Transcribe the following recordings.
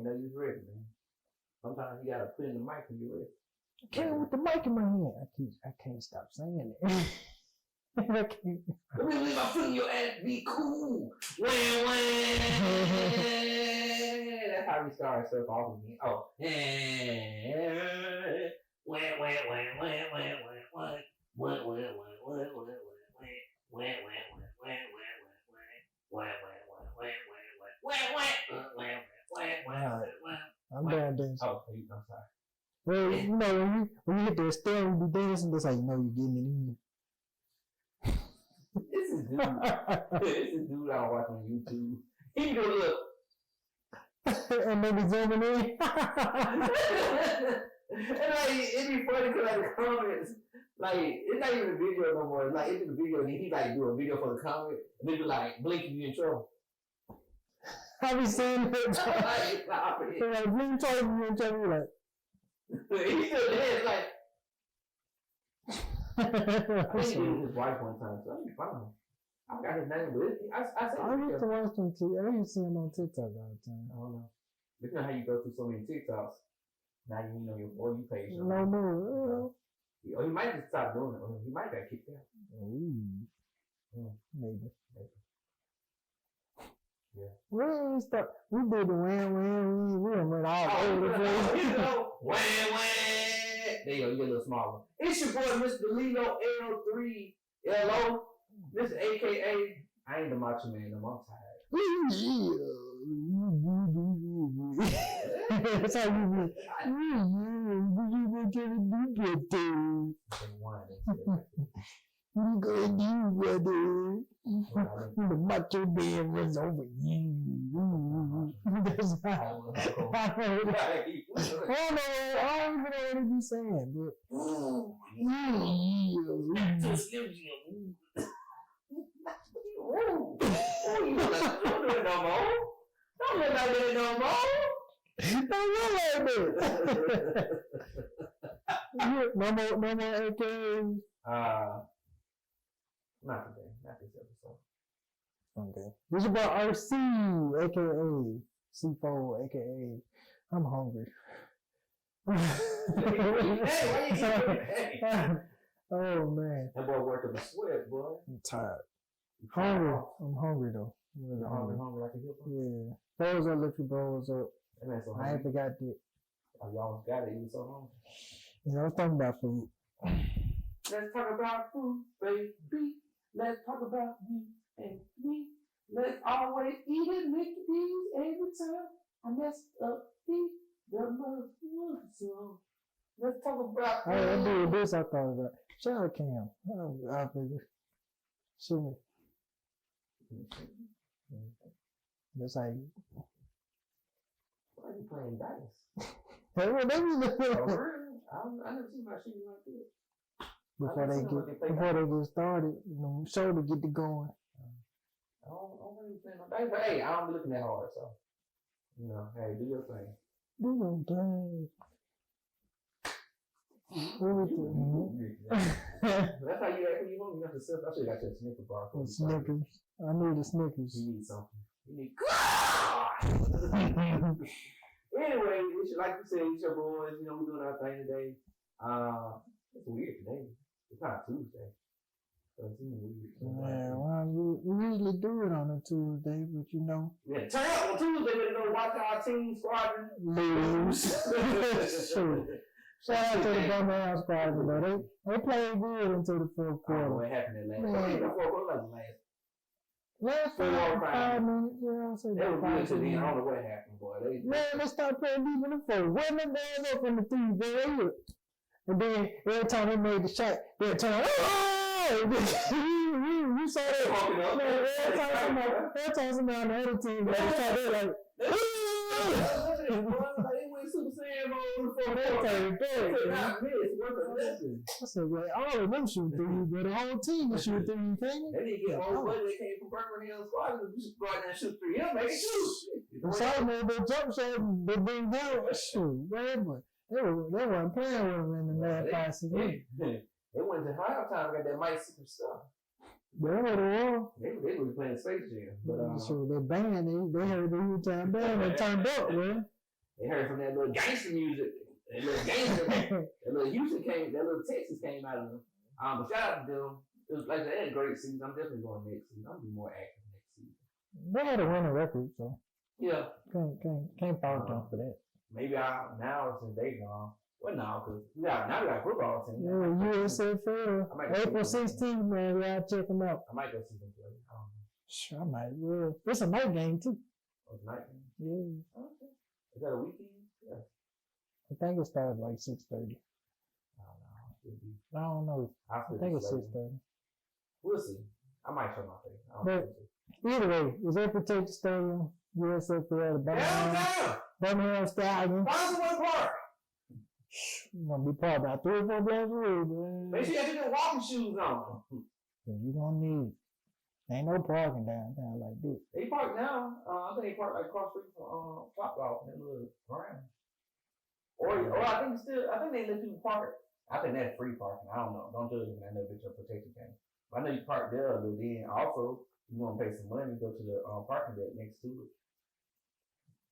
know you was ready, man. Sometimes you gotta put in the mic when you're ready. I can't with the mic in my hand. I can't stop saying it. I can't. Let me leave my foot in your ass. Be cool. That's how we start stuff off again. Oh. I'm doing this. Oh, I'm sorry. Well, you know, when you hit that stand and be dancing, that's how you know you're getting it in. This is dude I was watching on YouTube. He go look. And maybe zooming in. And like, it'd be funny because like the comments, like, it's not even a video no more. It's like, it's a video and he like do a video for the comment and they be like, blinking you in trouble. I be seeing it. Like, blink twice you in trouble. Like, he still dance like. I think he did his wife one time, so that'd be fine. I forgot his name, but I used to watch them too. I used to see him on TikTok all the time. I don't know. Look at how you go through so many TikToks. Now you know your For You page. No more. Or he might just stop doing it. Or he might get kicked out. Ooh. Maybe. Yeah. We did the wham. We went all over the place. Wham. There you go, you get a little smaller. It's your boy, Mr. Lilo L3LO. This AKA, I ain't the macho man, I'm tired. That's how you do. You gonna do, brother? The macho man was over you. That's how. I don't even know what he be saying, but. You don't do it no more. Don't look like that no more. Don't look like that. No more AKAs. Not today. Not this episode. Okay. This is about RC, aka C4, aka I'm hungry. Oh man. That boy working the sweat, boy. I'm tired. Hungry. I'm hungry though. I'm really hungry. Like a hip hop. Yeah. Bowls up, lift your bowls up. So I ain't forgot that. Oh, y'all got it. You so hungry. You know, I was talking about food. Let's talk about food, baby. Let's talk about you and me. Let's always eat it, Mickey D's every time I mess up. The mother so. Let's talk about. I did this. I thought about. Shout out Cam. I figured. Shoot me. That's how you. Why are you playing dice? Hey, well, they was I never seen my shit like this. Before they get started, you know, show to get it going. I don't really play no dice, but hey, I don't be looking that hard, so you know, hey, do your thing. Do your thing. That's how you act when you hungry. You got yourself. I should have got you a Snickers bar. Snickers. I need the Snickers. You need something. You need. Anyway, like you said, it's your boys. You know, we're doing our thing today. It's weird today. It's not Tuesday. So it's even weird. Yeah, well, we usually do it on a Tuesday, but you know. Yeah, turn up on Tuesday. We're going to watch our team squadron lose. Sure. Shout out to the Dumbass Squadron, but they played good until the fourth quarter. What happened in the last? The fourth quarter was last 5 minutes. Yeah, I'll say that. They were good to the end. I don't know what happened, boy. Man, they started playing deep in the fourth. Women down up from the three, boy. And then every time they made the shot, they'd turn around. You saw that? Man, every time somebody on the other team made the shot, they're like, Super Saiyan mode for that time. I said, well, all of them shoot threes, but the whole team can shoot threes, can't they? They didn't get old buddy. They came from Birmingham squad. We should go out there and shoot three. He'll make it shoot. So I made that jump shot, they bring down. Shoot, whatever. They weren't playing with them in the last 5 6 They went to halftime, got that Mike Secret stuff. They were. They were playing Space Jam. But sure, they banned it. They heard the Utah band and turned up, man. They heard from that little gangster music. That little Houston came, that little Texas came out of them. But shout out to them. It was like they had a great season. I'm definitely going next season. I'm gonna be more active next season. They had a winning record, so yeah, can't fault them for that. Maybe now since they gone. Well, no, because we got a football team. Yeah, USFL. April 16th, man. Y'all check them out. I might go see them play. Sure, I might. Well, it's a night game too. Oh, it's night game. Yeah. Okay. Is that a weekend? Yeah. I think it started like 6:30. I don't know. I think it's 6:30. We'll see. I might show my face. But either way, it's April Texas Stadium, USFL, Birmingham Stallions. Boston Park. You're gonna be part about 3 or 4 blocks away, man. Make sure you have your walking shoes on. You're gonna need. Ain't no parking downtown like this. They park now. I think they park like across the street from Topgolf in that little ground. Or I think they let you park. I think that's free parking. I don't know. Don't judge me. I never been to a protected game. But I know you park there, but then also you want to pay some money to go to the parking deck next to it.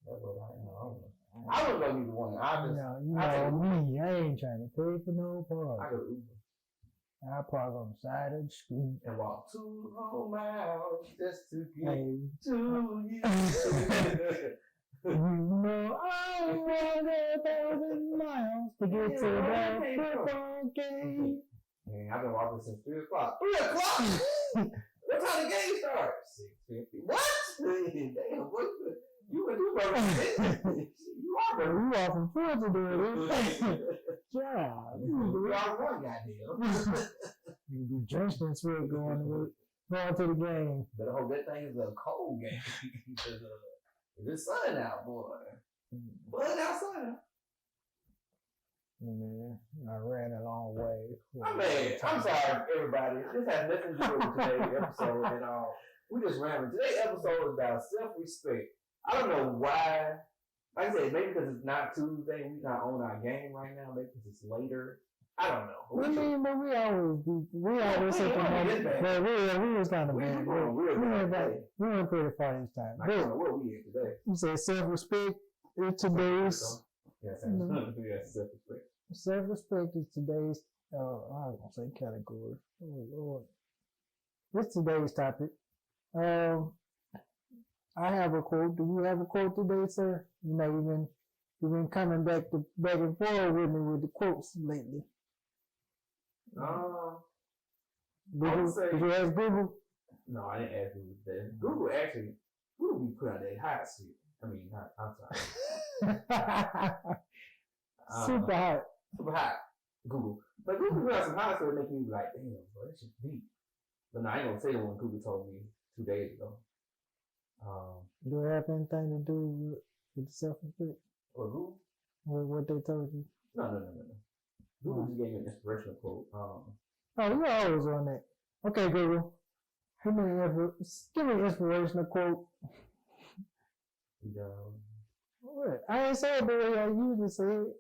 That's what I don't know. I wouldn't go neither one. I ain't trying to pay for no park. I go to Uber. I park on the side of the street. And walk 2 whole miles just to get to you. You know I want 1,000 miles to get to that football game. Man, I've been walking since 3 o'clock. 3 o'clock? What time the game start? 6:50. What? Damn, what? You are from Florida, dude. Yeah. You are one goddamn. You be drenched in sweat going to the game. But I hope that thing is a cold game. Because if it's sunny out, boy. Blood outside. Man, I ran a long way. I'm sorry, everybody. This has nothing to do with today's episode at all. We just ran. Today's episode is about self-respect. I don't know why. Like I said, maybe because it's not Tuesday, we're not on our game right now. Maybe because it's later. I don't know. But we always hit the moment. But we was kind of bad. We went pretty far this time. I don't know where we at today. You said self-respect is today's. Yes, self-respect. Self-respect is today's. I was gonna say category. Oh Lord, what's today's topic? I have a quote. Do you have a quote today, sir? You know, you've been coming back and forth with me with the quotes lately. Did you ask Google? No, I didn't ask Google that. Google be put out that hot shit. I mean, I'm sorry. Super hot. Google. But Google put out some hot stuff that make me like, damn, bro, that shit deep. But no, I ain't gonna say the one Google told me 2 days ago. Do it have anything to do with the self-respect? Or Google? What they told you? No. Google just gave me an inspirational quote. You're always on that. Okay, Google. Give me an inspirational quote. What? I ain't saying the way I usually say it.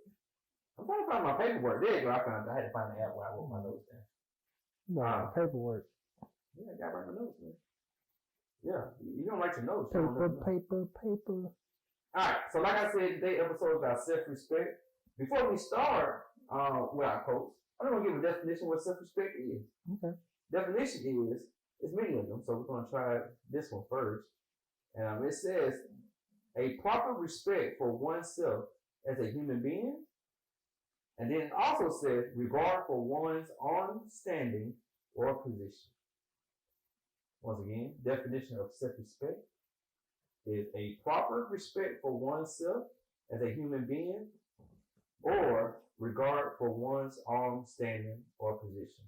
I'm trying to find my paperwork. There you go. I had to find the app where I wrote my notes down. Paperwork. Yeah, I got to write my notes, man. Yeah, you don't write your notes. Paper. Alright, so like I said, today's episode is about self-respect. Before we start with our quotes, I'm going to give a definition of what self-respect is. Okay. Definition is, there's many of them, so we're going to try this one first. It says, a proper respect for oneself as a human being. And then it also says, regard for one's own standing or position. Once again, definition of self-respect is a proper respect for oneself as a human being or regard for one's own standing or position.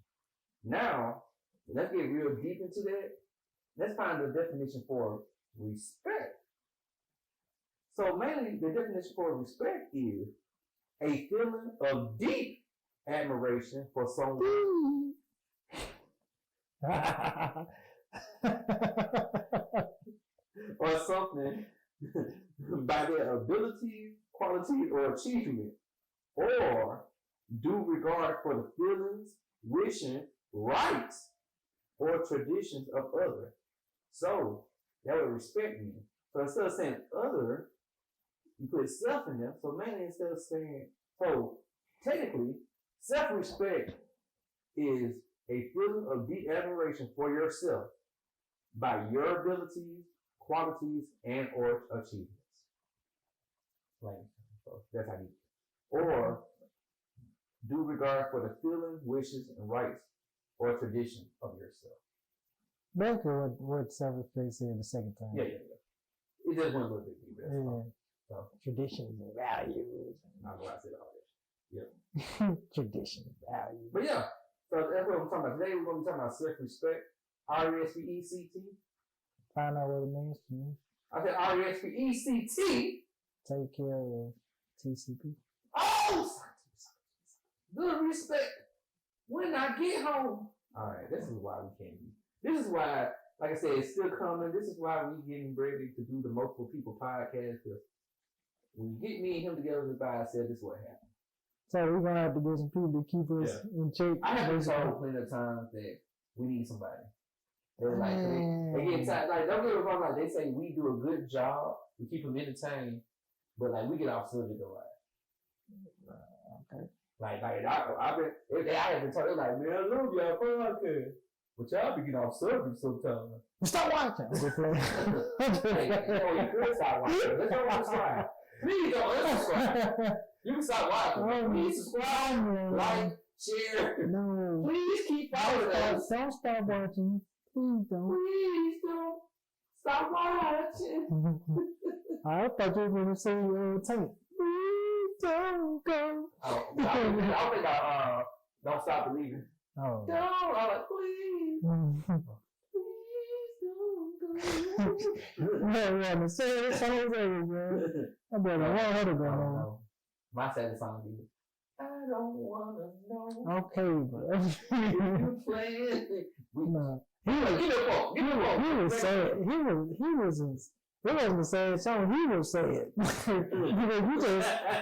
Now, let's get real deep into that. Let's find the definition for respect. So mainly the definition for respect is a feeling of deep admiration for someone. Or something by their ability, quality, or achievement, or due regard for the feelings, wishing, rights, or traditions of others. So that would respect me. So instead of saying other, you put self in there. So mainly instead of saying, so technically, self-respect is a feeling of deep admiration for yourself by your abilities, qualities, and or achievements. So that's how you. Or due regard for the feelings, wishes, and rights or tradition of yourself. Basically, what self-respect said the second time. Yeah. It just went a little bit deeper. Yeah. So, Traditions and values. not what I said all that. Yeah. Tradition, values. But yeah, so that's what we're talking about. Today we're going to be talking about self-respect. R-E-S-P-E-C-T. Find out what it means to me. I said R-E-S-P-E-C-T. Take care of TCP. Oh! Good respect when I get home. All right, this is why we can't be. This is why, like I said, it's still coming. This is why we getting ready to do the multiple people podcast. Because when you get me and him together, as I said, this is what happened. So we're gonna have to get some people to keep us in check. I have been told plenty of times that we need somebody. They're like, they get tired. Like, don't get me wrong. Like, they say we do a good job. We keep them entertained, but like we get off subject a lot. Okay. Like I have been told, like, man, I love y'all podcast, but y'all be getting off subject sometimes. Stop watching. Hey, you could stop watching. Let's go subscribe. Please don't unsubscribe. You can stop watching. Please subscribe, like, share. No. Please keep following us. Don't stop watching. Please don't. Please don't stop watching. I thought you were going to say tank. Please don't go. Oh, I think I don't stop believing. Oh. Don't, I'm like, please. Man, say it over, man. I better want her to go home. My saddest song is, I don't wanna know. Okay, bro. You playing? No. He was sad. He was it wasn't a sad song. He was sad.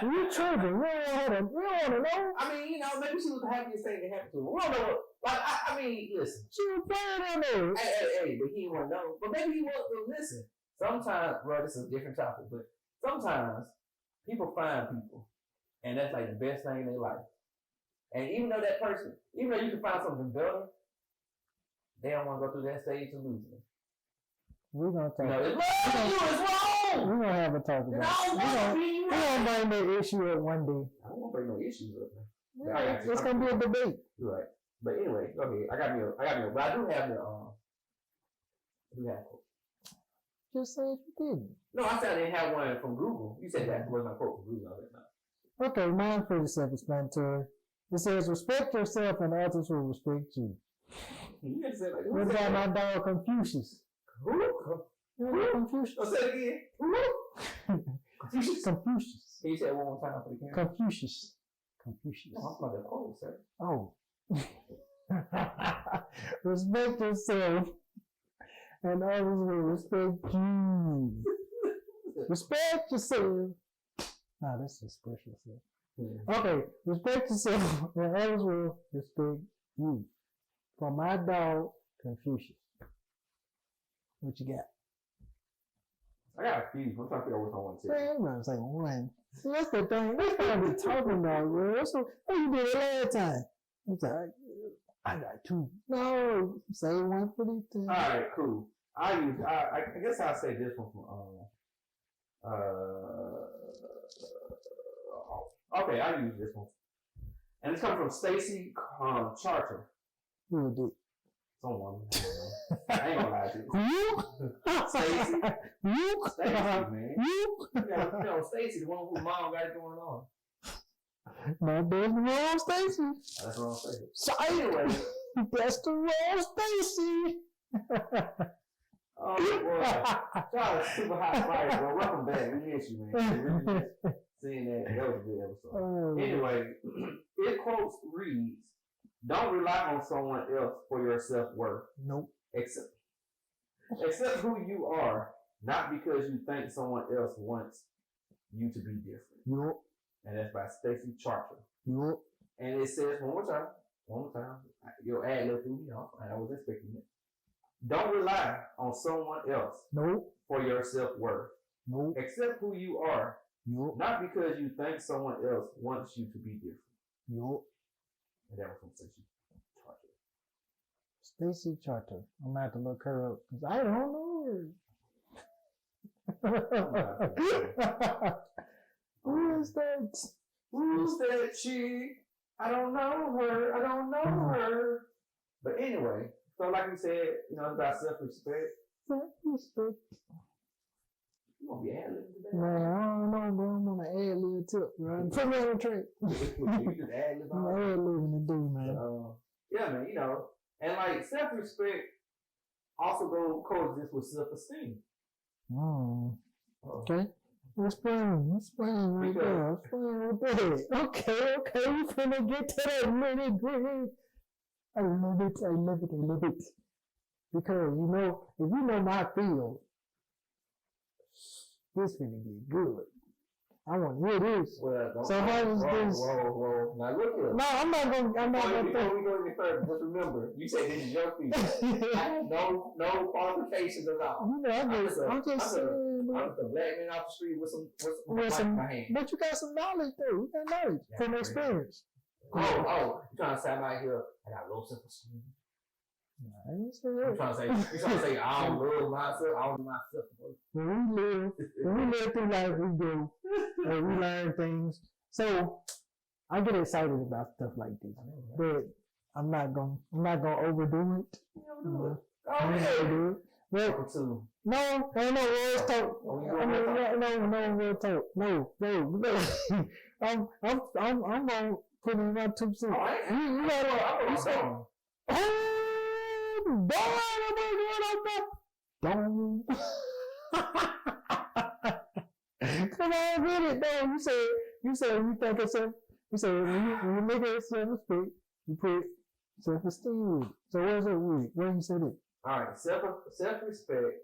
you tripping. We don't want to know. I mean, maybe she was the happiest thing that happened to her. We don't know. Like, I mean, listen. She was playing on there. Hey, but he didn't want to know. But maybe he was to listen. Sometimes, bro, this is a different topic, but sometimes people find people, and that's like the best thing in their life. And even though that person, even though you can find something better, they don't want to go through that stage of losing it. We're going to talk about it. It's wrong! We're going to have a talk about it. We're going to bring that issue up one day. I don't want to bring no issues up, man. Yeah, it's going to be a debate. You're right. But anyway, go ahead. I got me but I do have the, quote. Just say if you didn't. No, I said I didn't have one from Google. You said that was my quote from Google. Okay, mine's pretty self-explanatory. It says, respect yourself and others will respect you. You gotta say like, what about my dog Confucius? Who? You know Confucius? Oh, say it again. Who? Confucius? Confucius. Can you say it one more time for the camera? Confucius. Confucius. No, I'm about to quote, sir. Oh. Respect yourself and others will respect you. Respect yourself. Nah, that's express yourself. Yeah. Okay, respect yourself and others will respect you. From my dog, Confucius. What you got? I got a few. I'm trying to figure out which I want to say. Man, I'm going to say one. See, that's the thing. That's what I've been talking about, bro. So, what you did last time? I'm sorry. I got two. No, say one for these two. All right, cool. I guess I'll say this one from okay, I use this one, and it's coming from Stacy Charter. Who did? Someone. I ain't gonna lie to you. You? Stacy. You? Stacy, man. You? Stacy, the one whose mom got it going on. No, that's the wrong Stacy. That's wrong Stacy. So anyway, that's the wrong Stacy. Oh boy, y'all are super hot fire, bro. Welcome back. We miss you, man. Seeing that was a good episode. Oh, anyway, it quotes reads, "Don't rely on someone else for your self-worth. Nope. Accept who you are, not because you think someone else wants you to be different." Nope. And that's by Stacy Charter. Nope. And it says one more time. Your ad looked through me off. I was expecting it. Don't rely on someone else Nope. for your self-worth. Nope. Accept who you are, Yup. Not because you think someone else wants you to be different. Yup. And that was from Stacey Charter. Stacey Charter. I'm gonna have to look her up because I don't know her. Who is that? Who's that chick? I don't know her. I don't know her. But anyway, so like we said, you know, it's about self-respect. Self-respect. You gonna be ad-libbing today? Man, I don't know, bro. I'm on an ad-lib tip, bro. Put me on the track. You just ad-lib I'm all ad-libbing today, man. yeah, man, you know, and like self-respect also coexist with self-esteem. Okay. Explain right there. Explain right there. Okay, we finna get to that nitty-gritty. I love it. Because, you know, if you know my field, this finna get good. I want to hear this. Well, so how is this? Whoa. Now look here. No, I'm not gonna. Before we go any further, just remember, you say this is your field. I have no qualifications at all. You know, I'm just saying. I'm just a black man off the street with some in my hand. But you got some knowledge though. You got knowledge from experience. Oh, you trying to say I'm out here? I got low self-esteem. I ain't say that. You trying to say I don't love myself? I don't do myself. When we live through life, we go and we learn things. So I get excited about stuff like this, but I'm not gonna overdo it. No, ain't no words talk. No words talk. No. I'm gonna put in my 2 cents. You know what? Don't. Come on, get it, though. You said when you think of self, you said when you look at self-respect, you put self-esteem with it. So where's it with it? Where you said it? All right, self-respect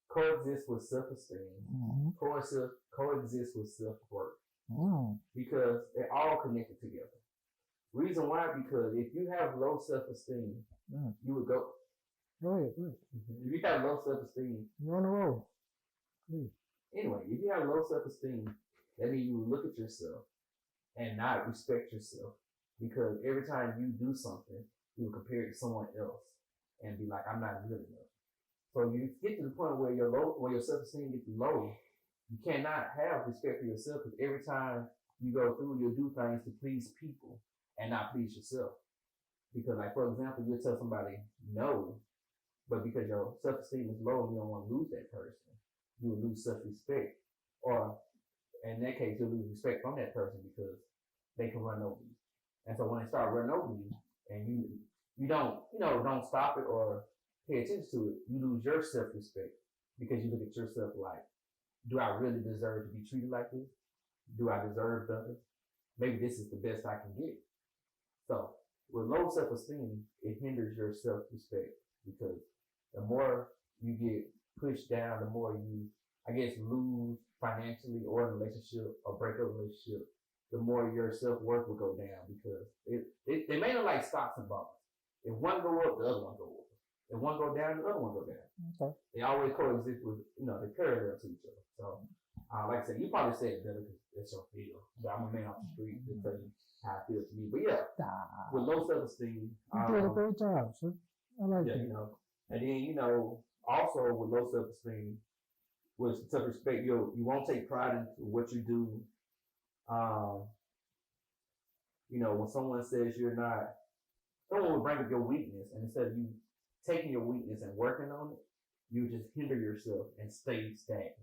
coexists with self-esteem, coexists with self-worth, because they're all connected together. Reason why? Because if you have low self-esteem, you would go. Go ahead. If you have low self-esteem, you're on the road. Anyway, if you have low self-esteem, that means you will look at yourself and not respect yourself, because every time you do something, you will compare it to someone else and be like, I'm not good enough. So you get to the point where your self-esteem gets low, you cannot have respect for yourself, because every time you go through, you'll do things to please people and not please yourself. Because, like, for example, you'll tell somebody no, but because your self-esteem is low and you don't want to lose that person, you will lose self-respect. Or, in that case, you'll lose respect from that person because they can run over you. And so when they start running over you, and you don't stop it or pay attention to it, you lose your self-respect, because you look at yourself like, do I really deserve to be treated like this? Do I deserve better? Maybe this is the best I can get. So with low self-esteem, it hinders your self-respect, because the more you get pushed down, the more you, I guess, lose financially or in a relationship or break up a relationship, the more your self-worth will go down, because they may look like stocks and bonds. If one go up, the other one go up. If one go down, the other one go down. Okay. They always coexist with, they're parallel to each other. So, like I said, you probably said it better because it's your field. But I'm a man off the street to tell you how it feels to me. But yeah, with low self-esteem. You did a great job, sir. I like that. And then, also with low self-esteem, with self-respect, you won't take pride in what you do. When someone says someone will bring up your weakness, and instead of you taking your weakness and working on it, you just hinder yourself and stay stagnant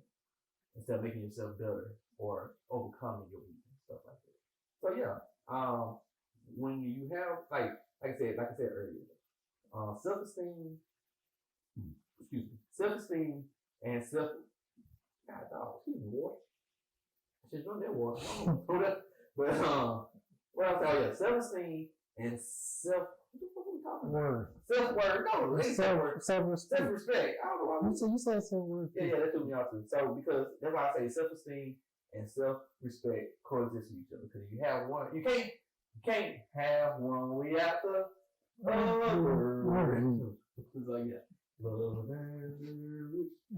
instead of making yourself better or overcoming your weakness, stuff like that. So yeah, when you have like I said earlier, self-esteem and water. I should know that water. But what else? Oh yeah, self-esteem and self-worth. Self-worth. No, self-respect. I don't know why. You said self-worth. Yeah, that threw me off too. So because that's why I say self-esteem and self-respect coexist with each other. Because you have one, you can't have one without the other. It's like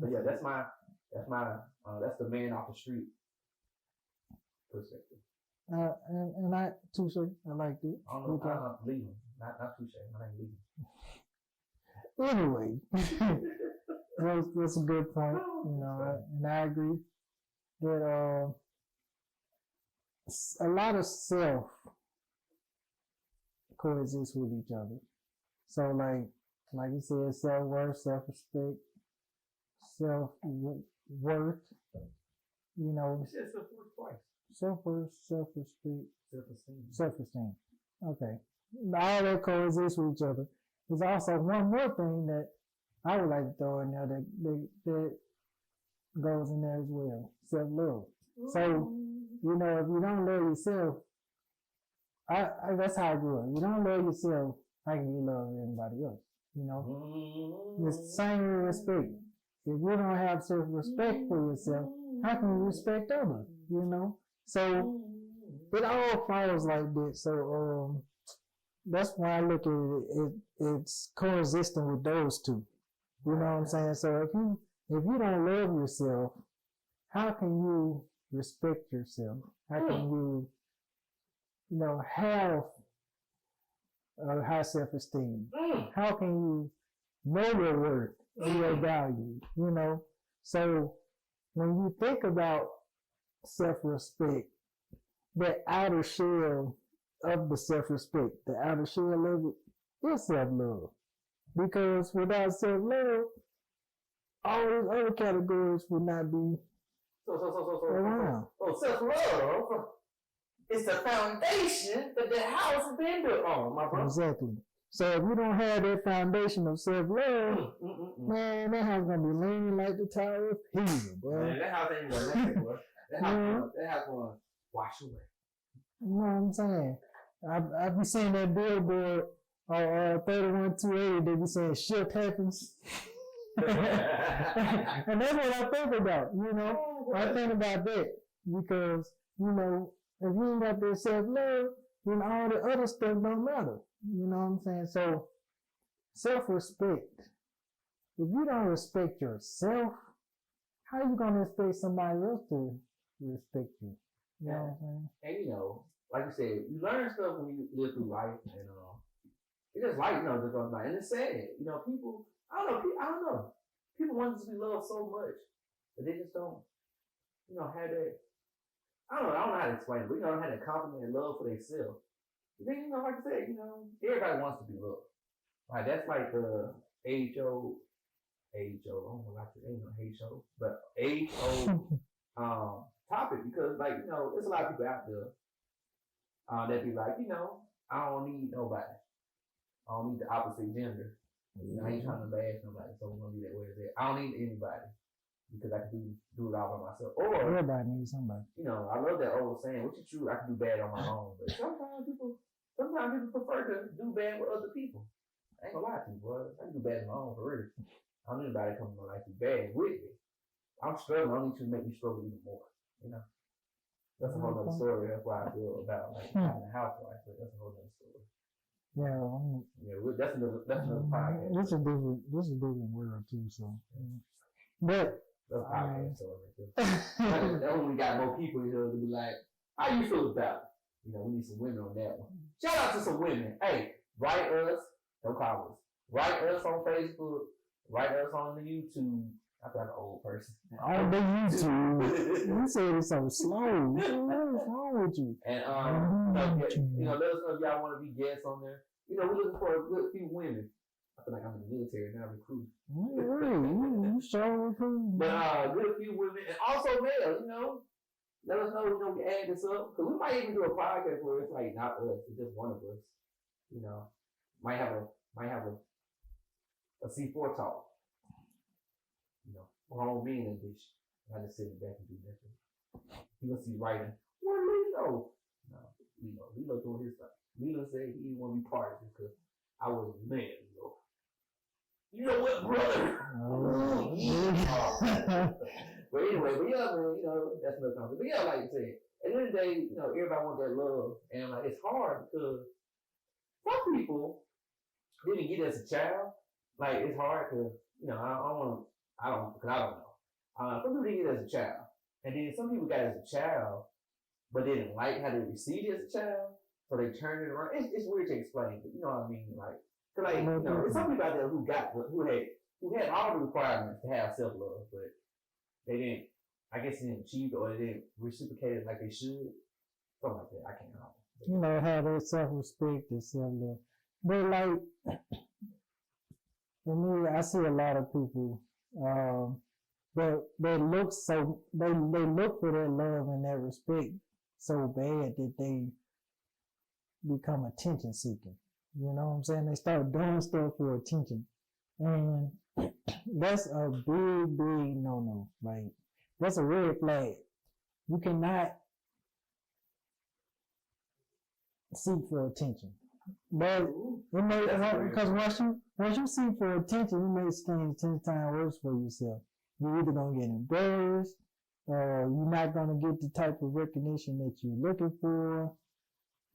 so yeah, that's the man off the street perspective. And I touche. I like it. I don't know, leaving. Not touche. I ain't leaving. Anyway, that's a good point. And I agree that a lot of self coexist with each other. So like you said, self-worth, self-respect, self-worth, You said self-worth twice. Self-worth, self-respect, Self-esteem. Self-esteem. Okay. All that coexist with each other. There's also one more thing that I would like to throw in there that goes in there as well. Self-love. So, if you don't love yourself, that's how I grew up. You don't love yourself, how can you love everybody else? It's the same with respect. If you don't have self-respect for yourself, how can you respect others? So it all falls like this. So that's why I look at it. It's coexisting with those two. You know what I'm saying? So if you don't love yourself, how can you respect yourself? How can you have high self-esteem? How can you know your worth and your value? So when you think about self-respect, the outer shell of the self-respect, the outer shell of it is self-love. Because without self-love, all these other categories would not be around. So self-love is the foundation that the house has been built on, my brother. Exactly. So if you don't have that foundation of self-love, man, that house gonna be leaning like the Tower of Pisa, bro. Man, that house ain't gonna make it, bro. That house gonna wash away. You know what I'm saying? I be seeing that billboard on 31280. They be saying shit happens. And that's what I think about. I think about that because if you ain't got that self-love, then all the other stuff don't matter. You know what I'm saying? So self-respect. If you don't respect yourself, how you gonna expect somebody else to respect you? You know what I'm saying? And like you said, you learn stuff when you live through life, and it's just like just goes by. And it's sad, people. I don't know. People want to be loved so much, but they just don't, have that. I don't know how to explain it, but don't have that confidence and love for themselves. Then like I said, everybody wants to be loved. Like that's like the age-old. I don't know like it ain't no age-old, but age-old topic because there's a lot of people out there that be like, I don't need nobody. I don't need the opposite gender. I ain't trying to bash nobody, so we're gonna be that way. I don't need anybody because I can do it all by myself. Or everybody needs somebody. I love that old saying, which is true. I can do bad on my own, but sometimes people prefer to do bad with other people. I ain't gonna lie to you, boy. I can do bad on my own for real. I don't need anybody coming to my life to do bad with me. I'm struggling. I need you to make me struggle even more. That's a whole other story. That's why I feel about having a housewife. But that's a whole other story. That's another podcast. This is different world too. So, but that's a podcast story. That's when we got more people here to be like, how you feel about it? We need some women on that one. Shout out to some women. Hey, write us. Don't call us. Write us on Facebook. Write us on the YouTube. I feel like an old person. On the YouTube. You said it so slow. What is wrong with you? And let us know if y'all want to be guests on there. We're looking for a good few women. I feel like I'm in the military now, recruiting. You sure recruiting? But good few women and also male. Let us know we add this up because we might even do a podcast where it's like not us, it's just one of us. Might have a C4 talk. Grown men edition. I just sit back and do nothing. You gonna see writing. Where Lilo? No, Lilo doing his stuff. Lilo said he didn't want to be part of this because I was a man. You know what, brother? But anyway, man, that's another conversation. But like you said, at the end of the day, everybody wants that love, and it's hard because some people didn't get it as a child. Like it's hard because I don't know. Some people didn't get it as a child, and then some people got it as a child, but they didn't like how they received it as a child, so they turned it around. It's weird to explain, but you know what I mean. There's some people out there who had all the requirements to have self love, but they didn't. I guess they didn't achieve it or they didn't reciprocate it like they should. Something like that. I can't know. Have that self respect and self love, but for me, I see a lot of people. They look for that love and that respect so bad that they become attention seeking. You know what I'm saying? They start doing stuff for attention, and that's a big no. Like that's a red flag. You cannot seek for attention, but it may because once you seek for attention, it makes things 10 times worse for yourself. You're either gonna get embarrassed, or you're not gonna get the type of recognition that you're looking for.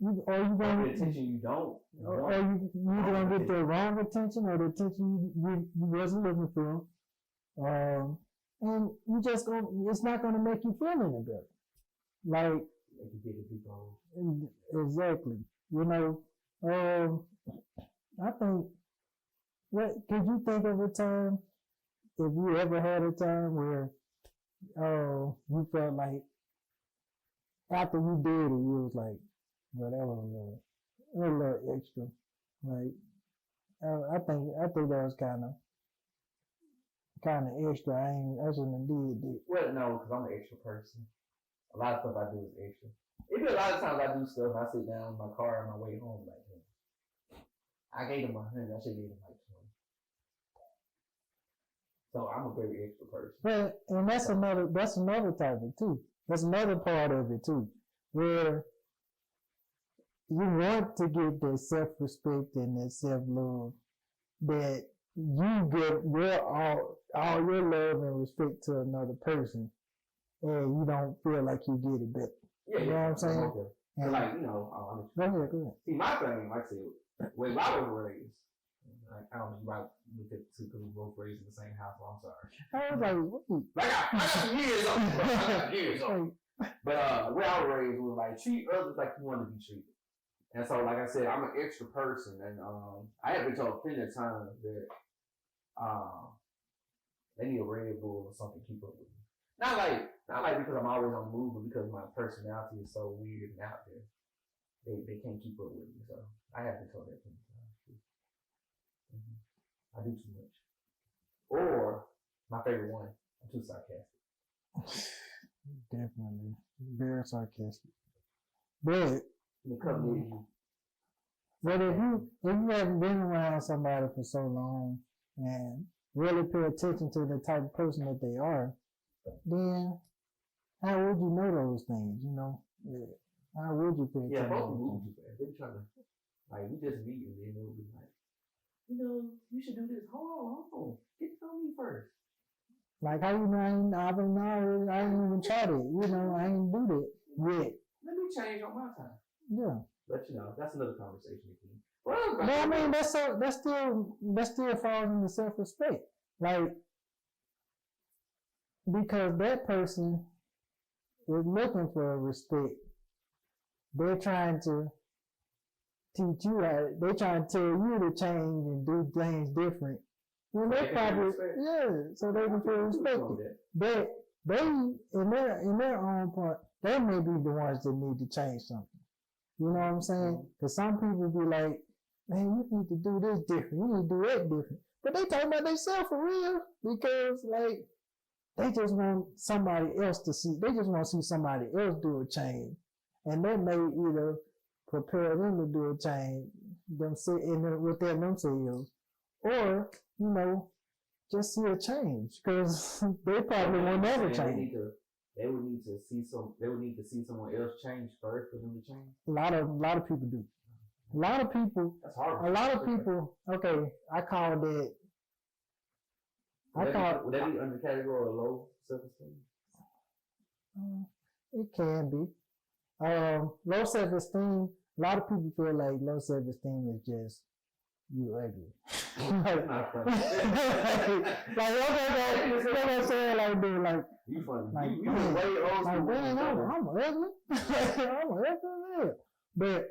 Or you're gonna get attention you don't. Or you either gonna get the wrong attention or the attention you wasn't looking for. And you just it's not gonna make you feel any better. Like exactly. I think could you think of a time, if you ever had a time where you felt like after you did it, you was like, well, that was a little extra. Like, I think that was kind of extra. I shouldn't have did it. Well, no, because I'm an extra person. A lot of stuff I do is extra. Even a lot of times I do stuff, I sit down in my car on my way home like, I gave them 100, I should give them like 20. So I'm a very extra person. But and that's another topic too. That's another part of it too, where you want to get that self-respect and that self-love, that you give all your love and respect to another person, and you don't feel like you get it back. You know what I'm saying? Okay. And go ahead. See, my thing, like I said, when I was raised, I don't know, you might look at two because we both raised in the same house, so I'm sorry. I was like, I got some years on it. I got years on it. But where I was raised was like, treat others like you want to be treated. And so, like I said, I'm an extra person, and I have been told plenty of times that they need a Red Bull or something to keep up with me. Not like because I'm always on the move, but because my personality is so weird and out there. They can't keep up with me, so I have been told that plenty of times. I do too much. Or my favorite one, I'm too sarcastic. Definitely, very sarcastic. But if you haven't been around somebody for so long and really pay attention to the type of person that they are, then how would you know those things? How would you pay attention? Yeah, both movies, man. They're trying to, we just meet and then they'll be like, you should do this. Hold on. Get to know me first. Like, how you know I ain't even tried it. I ain't do that yet. Let me change on my time. Yeah. But that's another conversation again. Well, I mean, that still falls into self-respect. Like, because that person is looking for respect. They're trying to teach you they're trying to tell you to change and do things different. Well, they probably, so they can feel respected. But they, in their own part, they may be the ones that need to change something. You know what I'm saying? Because some people be like, man, you need to do this different. You need to do that different. But they talking about themselves for real, because they just want somebody else to see. They just want to see somebody else do a change, and that may either prepare them to do a change within themselves, or just see a change, because they probably will never change. They would need to see someone else change first for them to change. A lot of people do. A lot of people. That's hard. A lot of people. Okay, I call that. Would that be under category of low self-esteem? It can be. Low self-esteem. A lot of people feel like low self-esteem is just you ugly. Like, okay, you know what I'm saying? Like, dude, like, you funny. Like, you way old school. Like, dang, I'm ugly. I'm like, that's real. But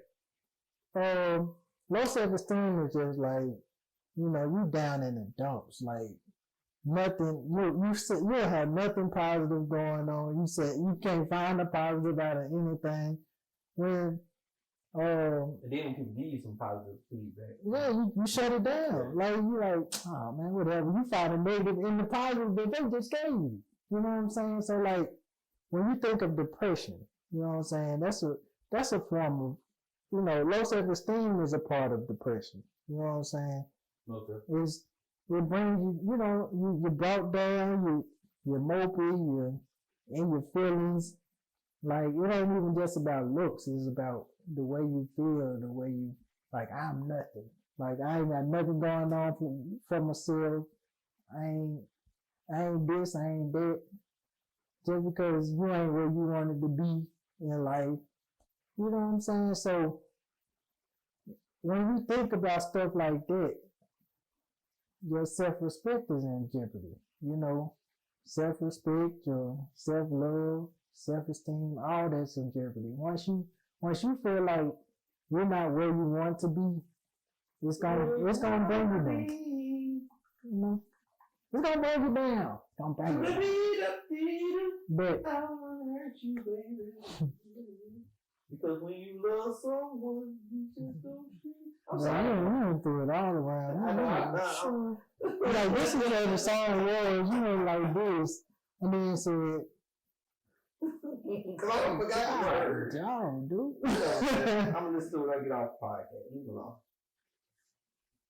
low self-esteem is just like, you know, you down in the dumps. Like, nothing, you'll have nothing positive going on. You said you can't find a positive out of anything. When, and then when people give you some positive feedback, yeah, you shut it down. Like, you like, oh man, whatever. You find a negative in the positive that they just gave you. You know what I'm saying? So like, when you think of depression, you know what I'm saying? That's a form of, you know, low self-esteem is a part of depression. You know what I'm saying? okay. It brings you, you know, you're brought down, you're mopey, you're in your feelings. Like, it ain't even just about looks. It's about the way you feel, the way you, like, I'm nothing. Like, I ain't got nothing going on for myself. I ain't this, I ain't that. Just because you ain't where you wanted to be in life. You know what I'm saying? So, when you think about stuff like that, your self-respect is in jeopardy. You know, self-respect, your self-love, self-esteem, all that's in jeopardy. Once you feel like you're not where you want to be, it's gonna bring you down. You know, it's gonna bring you down. It's gonna bring you down. But because when you love someone, you just don't treat. I'm well, sorry. you went through it all around. Sure. Like, this is where the song was, you know, like this. And then it said, Because I forgot the word. Y'all, dude. I'm going to listen to it when I get off the podcast. Leave it alone.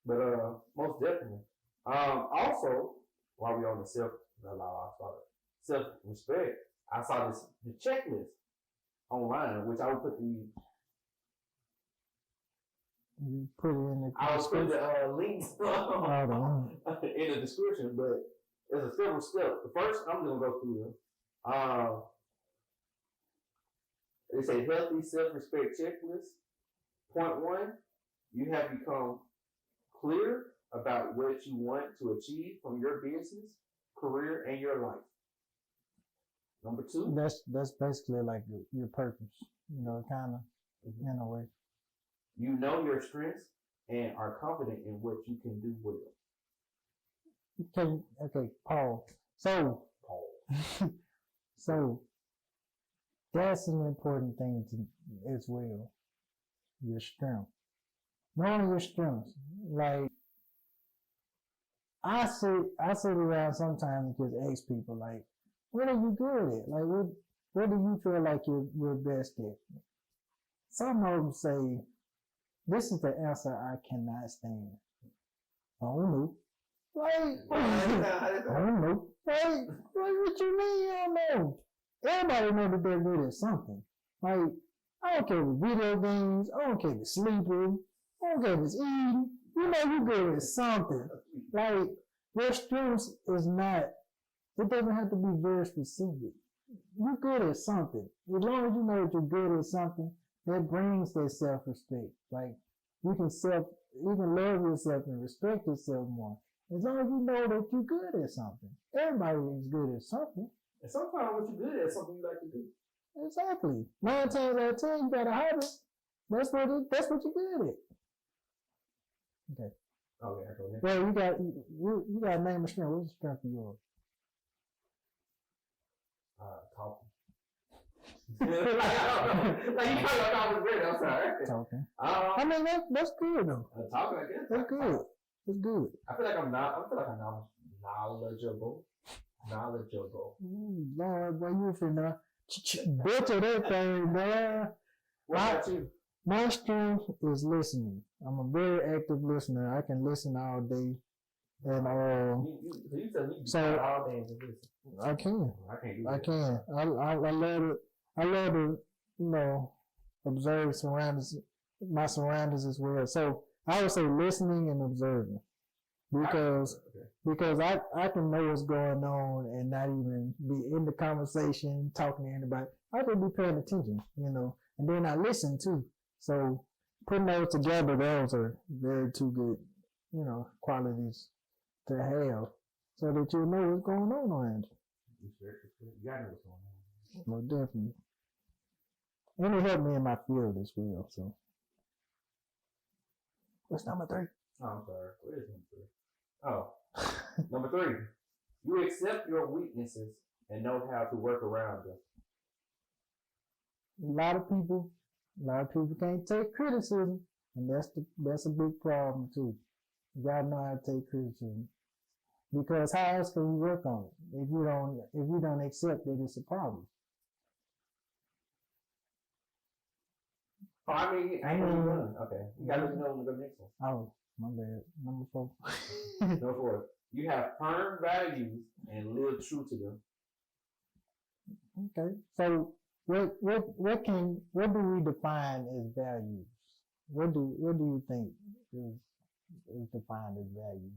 But most definitely. Also, while we're on the self-respect, I saw the checklist online, which I would put the You put it in the I will put the links in the description, but there's a several steps. The first, I'm going to go through them. It's a healthy self-respect checklist. Point 1, you have become clear about what you want to achieve from your business, career, and your life. Number 2. That's basically like your purpose, you know, kind of, in a way. You know your strengths and are confident in what you can do well. Okay, Paul. So, so that's an important thing as well. Your strength. Knowing your strengths. Like, I sit around sometimes and just ask people, like, what are you good at? Like, what do you feel like you're best at? Some of them say, this is the answer I cannot stand. I don't know. Like, I don't know. Like, what you mean you don't know? Everybody knows that they're good at something. Like, I don't care if it's video games, I don't care if it's sleeping, I don't care if it's eating. You know you're good at something. Like, your strengths is not, it doesn't have to be very specific. You're good at something. As long as you know that you're good at something, that brings that self-respect. Like, you can love yourself and respect yourself more. As long as you know that you're good at something. Everybody is good at something. And sometimes what you're good at is something you like to do. Exactly. 9 times out of 10, you got a habit. That's what you're good at. Okay. Okay, I go next. Well, you got to name a strength. What's the strength of yours? Talking. like you talking about talking great. I'm sorry. Talking. I mean, that's good though. Talking, I guess. That's good. It's good. I feel like I'm knowledgeable. Lord, boy, you finna butcher that thing, man. What about you? My strength is listening. I'm a very active listener. I can listen all day. And you said you can all day and listen. I can. I can't do that. I can. I love to, you know, observe my surroundings as well. So I would say listening and observing. Because I can know what's going on and not even be in the conversation, talking to anybody. I can be paying attention, you know, and then I listen too. So putting those together, those are very two good, you know, qualities to have so that you know what's going on around you. You gotta know what's going on. Well, definitely. And it helped me in my field as well. So, what's number 3? Oh, I'm sorry. Where is number 3? Oh, number 3. You accept your weaknesses and know how to work around them. A lot of people can't take criticism, and that's a big problem too. You gotta know how to take criticism, because how else can you work on it if you don't accept that it's a problem? Oh, I mean, okay. You gotta let me know when to go next one. Oh, my bad. Number 4. Number 4. You have firm values and live true to them. Okay. So what do we define as values? What do you think is defined as values?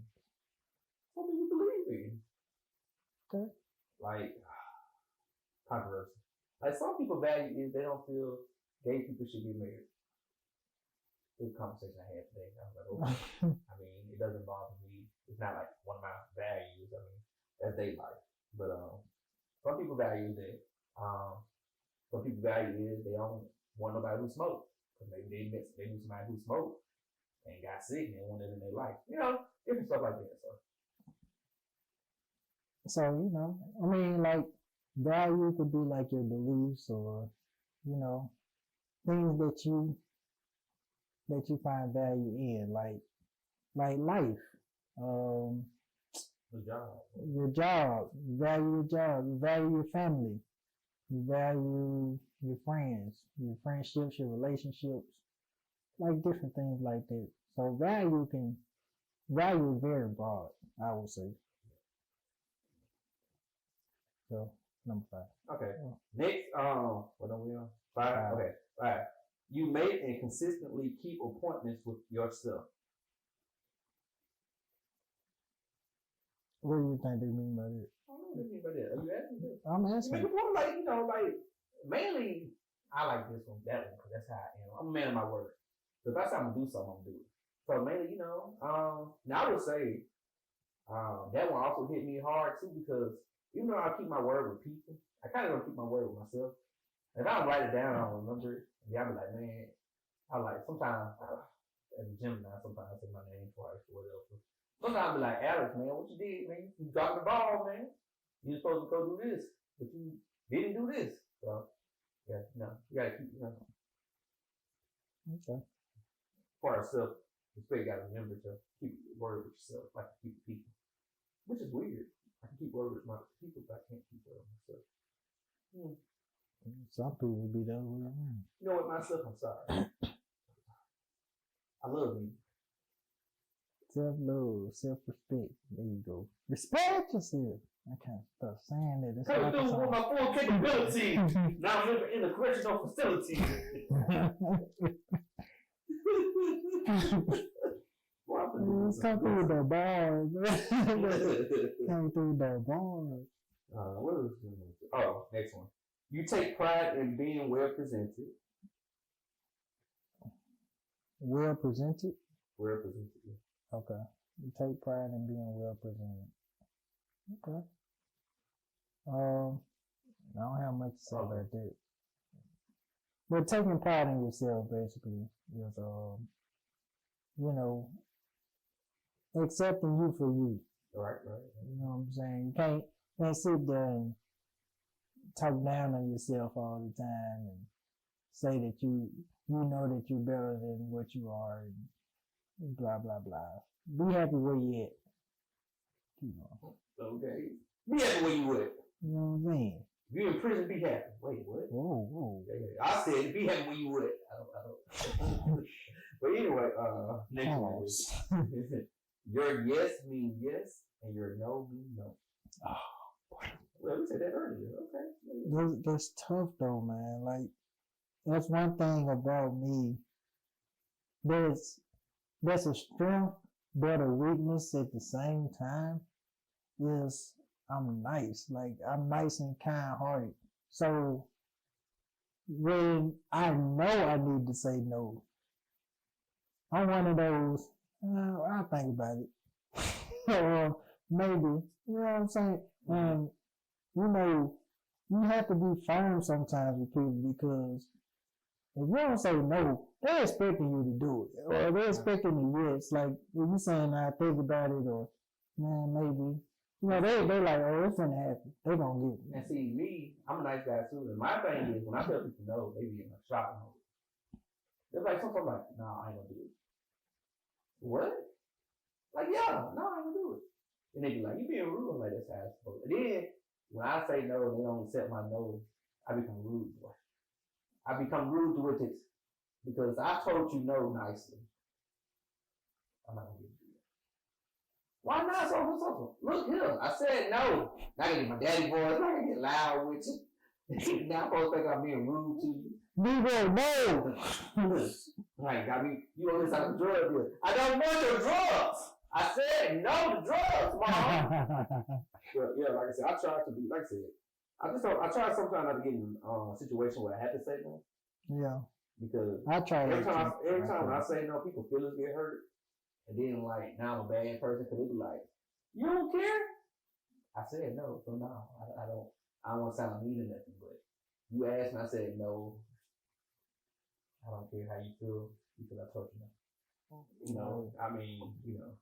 What do you believe in? Okay. Like controversy. Like some people value is they don't feel gay people should be married. Good conversation I had today. I was like, okay. I mean, it doesn't bother me. It's not like one of my values. I mean, that's their life. But some people value that. Some people value is they don't want nobody who smokes. Because maybe they knew somebody who smoked and got sick and wanted it in their life. You know, different stuff like that. So I mean, like, value could be like your beliefs or, things that you find value in, like life, your job, you value your family, you value your friends, your friendships, your relationships, like different things like that. So value is very broad, I would say. So number 5. Okay. Next, what are we on? 5. Okay. 5. You make and consistently keep appointments with yourself. What do you think they mean by that? I don't know what they mean by that. Are you asking this? I'm asking. You make a point, like mainly, I like this one, that one, because that's how I am. I'm a man of my word. So if I say I'm gonna do something, I'm gonna do it. So mainly, now I would say, that one also hit me hard too, because even though I keep my word with people, I kind of don't keep my word with myself. If I don't write it down, I don't remember it. Yeah, I be like, man, sometimes at the gym now, sometimes I say my name twice or whatever. Sometimes I be like, Alex, man, what you did, man? You dropped the ball, man. You supposed to go do this, but you didn't do this. So, yeah, you gotta keep, Okay. For ourselves, you still gotta remember to keep your word with yourself, like to keep people. Which is weird. I can keep word with my people, but I can't keep word with myself. Some people be that way around. You know what, myself, I'm sorry. I love you. Self-love, self-respect. There you go. Respect yourself. I can't stop saying that. It's coming through with my full capability. Now I'm living in a correctional facility. Come through with the bars. Come through with the bars. What is this? Oh, next one. You take pride in being well presented. Well presented? Well presented. Okay. You take pride in being well presented. Okay. I don't have much to say about that. But taking pride in yourself basically is accepting you for you. Right. You know what I'm saying? You can't sit there and talk down on yourself all the time and say that you know that you're better than what you are and blah blah blah. Be happy where you at. Okay. Be happy where you at. You know what I'm saying? If you're in prison, be happy. Wait, what? Whoa. Yeah. I said be happy where you at. I don't. But anyway, next one is your yes means yes and your no means no. Oh, well, we said that earlier. Okay. That's tough though, man. Like, that's one thing about me. That's a strength, but a weakness at the same time. Is I'm nice. Like, I'm nice and kind-hearted. So when I know I need to say no, I'm one of those, I'll think about it. Or maybe, you know what I'm saying? And, you have to be firm sometimes with people because If you don't say no, they're expecting you to do it. Or they're expecting a yes. Like, if you saying, I think about it, or, man, maybe. You know, they like, oh, it's gonna happen. They gonna get it. And see, me, I'm a nice guy too. And my thing is, when I tell people no, they be in a shock mode. They're like, something like, no, I ain't gonna do it. What? Like, yeah, no, I ain't gonna do it. And they be like, you being rude. I'm like, that's how it's supposed to. And then, when I say no and they don't accept my no, I become rude. I become rude with it because I told you no nicely. I'm not gonna get you. Why not? So. Look here. I said no. Now I can get my daddy voice. Now I can get loud with you. Now I'm supposed to think I'm being rude to you. Negro, no. Like, got me. You on this side of the drug deal. I don't want your drugs. I said no to drugs, mom. Yeah, like I said, I try to be, like I said, I try sometimes not to get in a situation where I have to say no. Yeah. Because I try every time I say no, people's feelings get hurt. And then, like, now I'm a bad person because they be like, you don't care? I said no, so no, I don't want to sound mean or nothing, but you asked and I said no. I don't care how you feel because I told you no. You know, I mean, you know.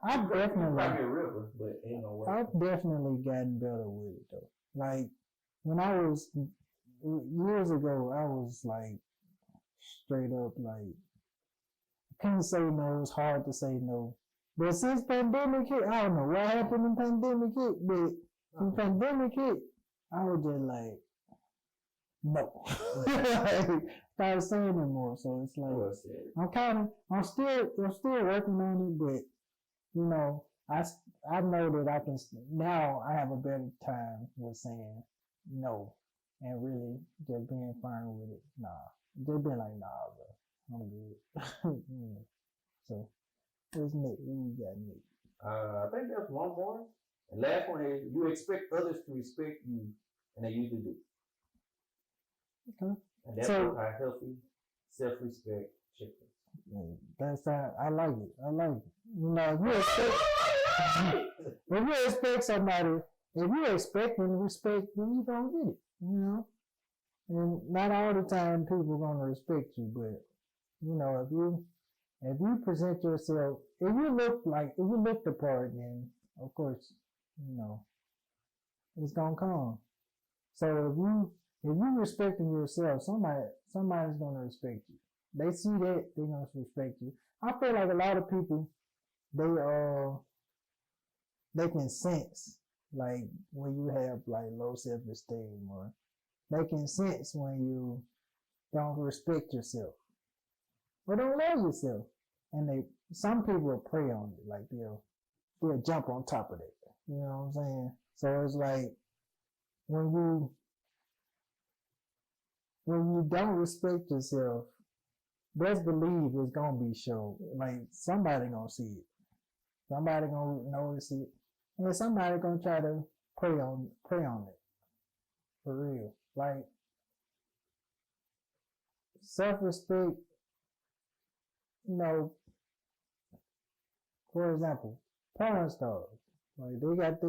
I've definitely, probably a river, but ain't no way. I've definitely gotten better with it though. Like, when I was, years ago, I was like, straight up, like, couldn't say no, it's hard to say no. But since pandemic hit, I don't know what happened in pandemic hit, but when pandemic hit, I was just like, no. Started saying it more, so it's like, I'm still working on it, but, you know, I know that I can, now I have a better time with saying no, and really just being fine with it. Nah, just being like, nah, bro. I'm good. So, what's next? What we got next? I think there's one more. And last one is you expect others to respect you, and they usually do. Okay. And that's how healthy self-respect chickens. That's how I like it. I like it. You know, if you expect somebody, if you expect them to respect you, you don't get it. You know, and not all the time people are gonna respect you, but you know, if you present yourself, if you look the part, then of course, you know, it's gonna come. So if you respecting yourself, somebody's gonna respect you. They see that, they're gonna respect you. I feel like a lot of people, they can sense like when you have like low self-esteem, or they can sense when you don't respect yourself or don't love yourself. And some people will prey on it, like they'll jump on top of it. You know what I'm saying? So it's like when you don't respect yourself, best believe it's gonna be shown. Like somebody gonna see it, somebody gonna notice it, and somebody gonna try to prey on it for real. Like self-respect, you know. For example, porn stars, like they got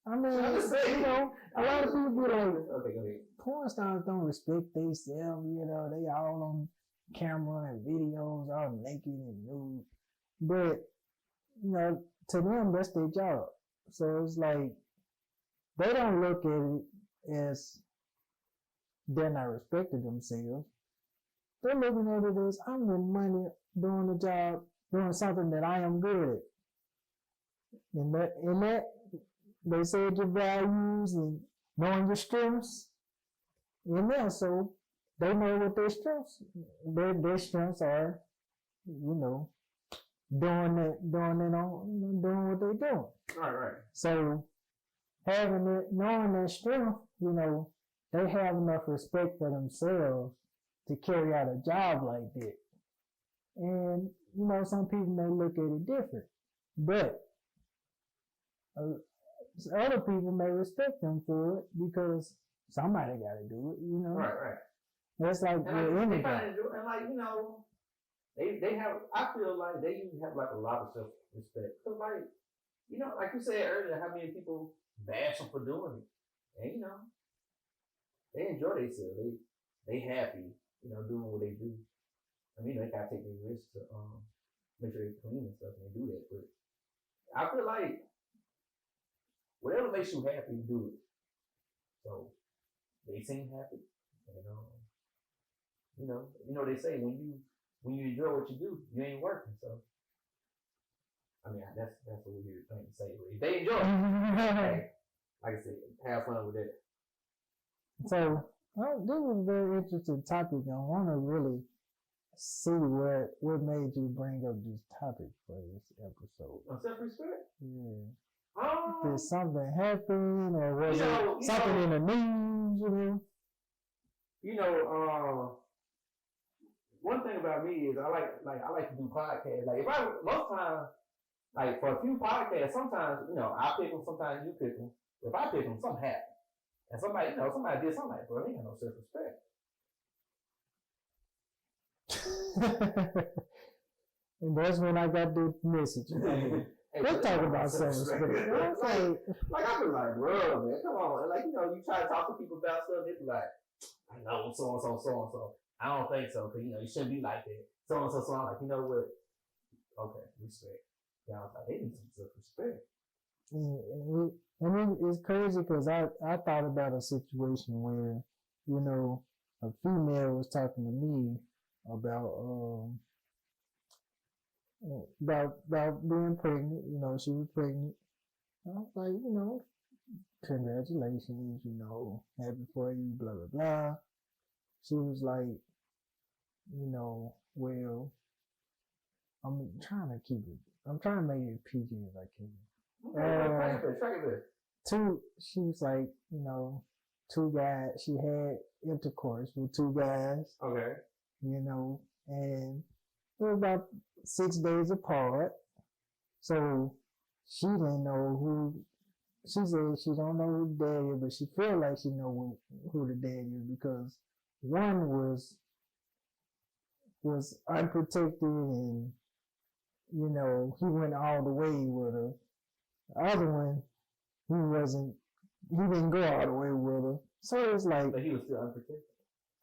I mean, you know, a lot of people be like, porn stars don't respect themselves, you know, they all on camera and videos, all naked and nude. But, you know, to them, that's their job. So it's like, they don't look at it as they're not respecting themselves. They're looking at it as, I'm getting money doing the job, doing something that I am good at. In that, they said your values and knowing your strengths in there, so they know what their strengths are, you know, doing what they're doing. Right. So knowing their strength, you know, they have enough respect for themselves to carry out a job like that. And, you know, some people may look at it different, but other people may respect them for it because somebody got to do it, you know. Right. That's like anything. And like, you know, they have. I feel like they usually have like a lot of self-respect. Cause like, you know, like you said earlier, how many people bash them for doing it, and you know, they enjoy themselves. They happy. doing what they do. I mean, they gotta take their risks to make sure they clean and stuff, and they do that. But I feel like whatever makes you happy, do it. So they seem happy, and they say when you enjoy what you do, you ain't working. So I mean, that's a weird thing to say. But if they enjoy it, hey, like I said, have fun with it. So this was a very interesting topic. I want to really see what made you bring up this topic for this episode. Self-respect? Yeah. Did something happen, or was it something in the news? One thing about me is I like to do podcasts. Like most times, like for a few podcasts, sometimes I pick them, sometimes you pick them. If I pick them, something happens, and somebody did something like, bro, they ain't got no self-respect. And that's when I got the message. Hey, let's talk about self-respect. Like I be like, bro, man, come on. Like you try to talk to people about stuff, they be like, I know so and so. I don't think so, because you shouldn't be like that. So and so. I'm like, you know what? Okay, respect. Yeah, I was like, they need some self-respect. And it's crazy because I thought about a situation where, a female was talking to me about being pregnant. She was pregnant. I was like, congratulations, happy for you, blah, blah, blah. She was like, well, I'm trying to make it PG as I can. She was like, two guys, she had intercourse with two guys. Okay. And it was about 6 days apart. So she didn't know who, she said she don't know who the dad is, but she feel like she know who the dad is because one was unprotected and, he went all the way with her. The other one, he didn't go all the way with her. So it's like. But he was still unprotected?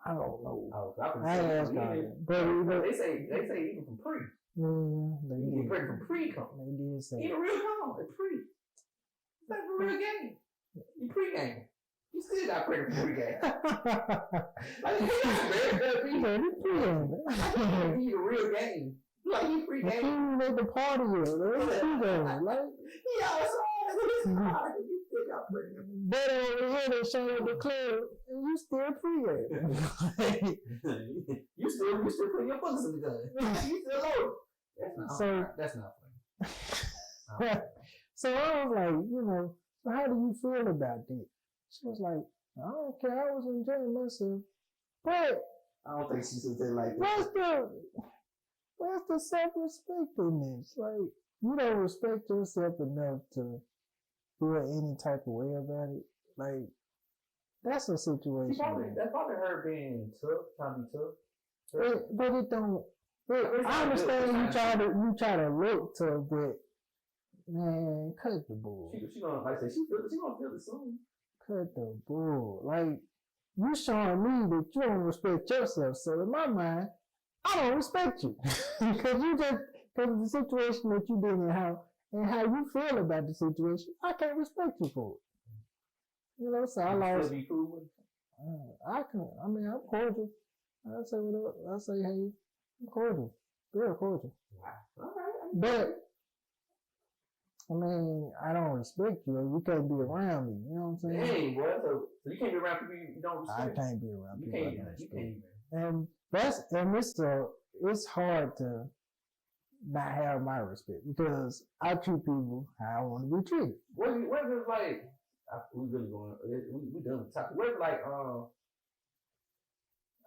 I don't know. Oh, I asked about it. But they say even from pre. Yeah, they did. Pregnant from pre-com. They did say. Even real com, it's pre. It's like a real game. You pre-game. You still got pregnant from pre-game. Like, he a real game. Like, he pre-game. He made the party with it. It's pre-game. Like, you still got pregnant. But over here, they showed up the club, and you still pre-game. you still putting your focus in the gun. You still loaded. That's not funny. So I was like, so how do you feel about that? She was like, I don't care. I was enjoying myself. But I don't think she should say like that. What's the self-respect in this? Like, you don't respect yourself enough to feel any type of way about it. Like, that's a situation. That's probably her being tough, trying to be tough. But it don't. I understand you try to look tough, but man, cut the bull. She gonna feel it soon. Cut the bull. Like, you showing me that you don't respect yourself. So in my mind, I don't respect you because of the situation that you did and how you feel about the situation. I can't respect you for it. So I lost. Be cool with it? I'm cordial. I say what up. I say, hey, I'm cordial. Very cordial. Wow. All right. But I don't respect you. You can't be around me. You know what I'm saying? Hey, boy. So you can't be around people you don't respect. I can't be around people I don't respect. You can't. And it's hard to not have my respect because I treat people how I want to be treated. What is it like? We really going. We done with topic. What is like?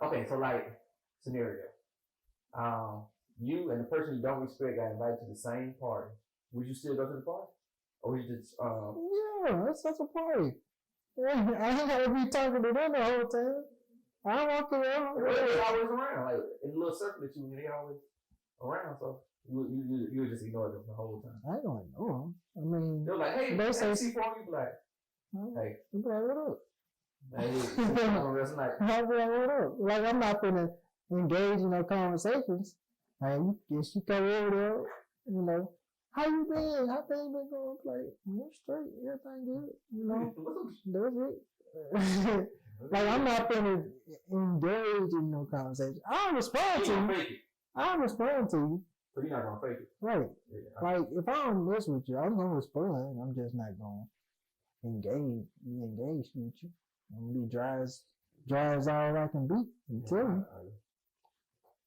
Okay, so like scenario. You and the person you don't respect got invited to the same party. Would you still go to the party, or would you just? Yeah, that's a party. I ain't gotta be talking to them the whole time. I walk around. They always around, like in the little circle that you in. They always around, so you would just ignore them the whole time. I don't ignore them. They're like, hey, they say, see for you, black. Hey, what up? Hey, that's nice. I'll be like, what up? Like, I'm not gonna engage in no conversations. Like, if she come over there, you know, how you been? How things been going? Like, you're straight, everything good, you know. That's it. Like, I'm not gonna engage in no conversation. I'll respond to you. I'll respond to you. So you're not gonna fake it, right? Yeah. Like, if I don't mess with you, I'm gonna respond. I'm just not gonna engage with you. I'm gonna be dry as all I can be. I'm telling you.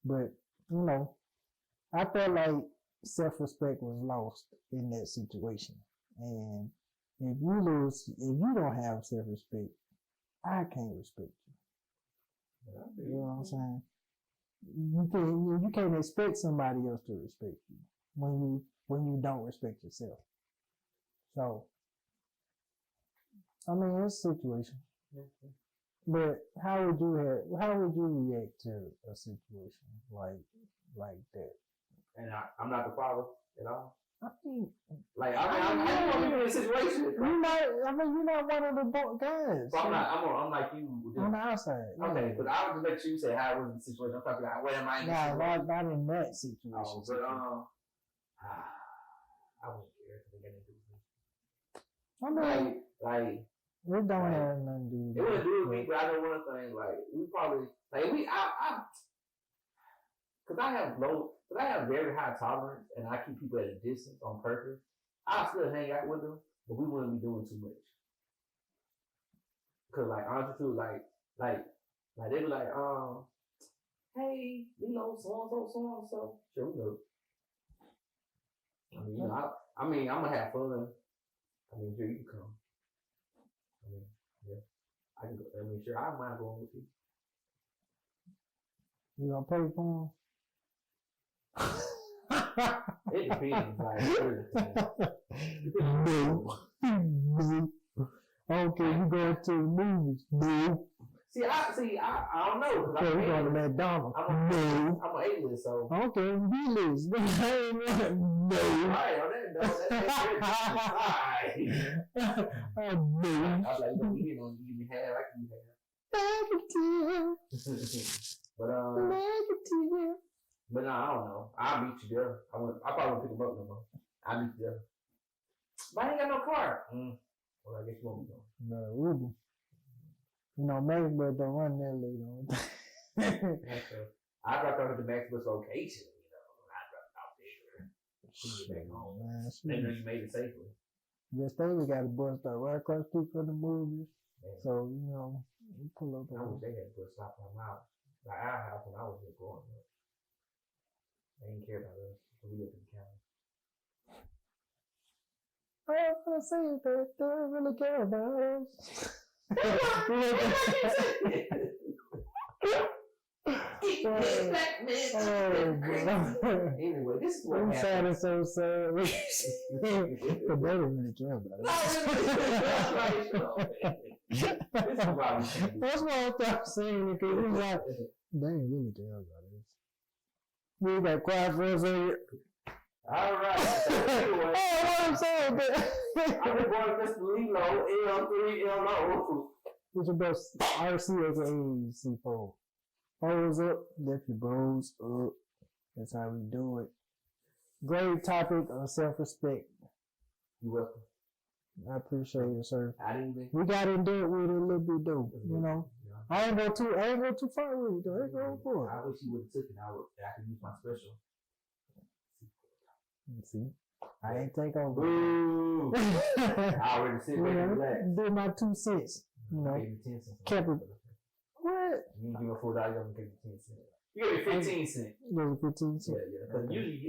But you know, I felt like self-respect was lost in that situation. And if you don't have self-respect, I can't respect you. You know what I'm saying? You can't expect somebody else to respect you when you don't respect yourself. So, I mean, it's a situation. But how would you react to a situation like that? And I'm not the father at all. I think, like, I'm in a situation. You're not one of the guys. So I'm like you. On the outside. Okay, but I would let you say how it was in the situation. I'm talking about where am I in the situation? Not in that situation. Oh, but I wouldn't care if they get into it. I mean, like it don't have nothing to do with it. It wouldn't do with me, but I know one thing. Like we probably because I have very high tolerance, and I keep people at a distance on purpose. I still hang out with them, but we wouldn't be doing too much. Cause like honestly, like they be like, hey, you know, so and so. Sure, we know. I mean, I'm gonna have fun. I mean, sure, you can come. I mean, yeah, I can go. I mean, sure, I don't mind going with you. You gonna pay for them? It depends. No. Okay, you going to the movies? No. See, I don't know. Okay, we going to McDonald's. I'm an A-list, so. Okay, B-list. No. Right, that's no. I was like, you know, you give me half, I can give Negative. But Negative. But no, I don't know. I'll meet you there. I probably won't pick them up no more. I'll meet you there. But I ain't got no car. Well, I guess you won't be going. No, Uber. You know, Maxbus don't run that late on. I dropped off at the Maxbus location, you know. I dropped out there. She get back home. They know you made it safely. Yes, we got a bus stop right across the street from the movies. Man. So, you know, we pull up. I wish they had a bus stop on my house. Like our house when I was here growing up. They didn't care about us. So we lived in the county. I was going to say that they don't really care about us. Anyway, this is what I'm sad so sad. But they don't really care about us. That's why I stopped saying it, because it's like, they ain't really care about us. We got quiet for a second. All right. Anyway, what I'm saying, I'm going to Mr. Lilo, L3LO. It's your best RC C4. Bros up, lift your bros up. That's how we do it. Great topic of self-respect. You're welcome. I appreciate it, sir. I didn't even. We got in there with it a little bit though, you know. Yeah. I ain't go too far with it though. It's all for it. I wish you would have took it. I could use my special. See, I ain't take over. Ooh. I already sit back and relax. Did my 2 cents. You know, kept it. What? You give me $4, I'm gonna give you 10 cents. You give me 15 cents. Give me 15 cents. Yeah. Because usually, you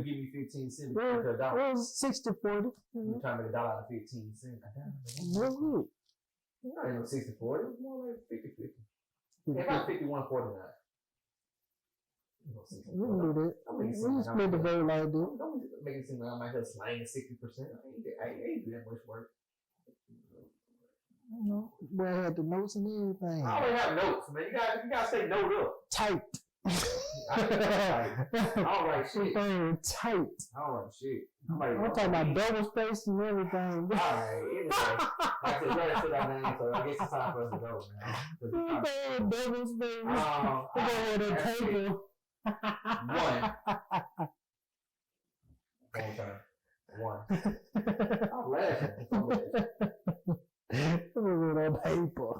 give me 15 cents. Well, it was 60-40. You're trying to make $1 out of 15 cents. That's good. Not even 60-40. It was more like 50-50. If I 51-49. We can do that. We split the vote like that. Don't make it seem like I might have slanging 60%. I ain't do that much work. You know, where I had the notes and everything. I always have notes, man. You gotta stay noted up. Typed. don't write shit. Tight. I don't write shit. I'm talking about double space and everything. Alright, anyway. Like I said, let's sit down there, so I guess it's time for us to go, man. Double space. That's it. One. One. I'm laughing. Put it on paper.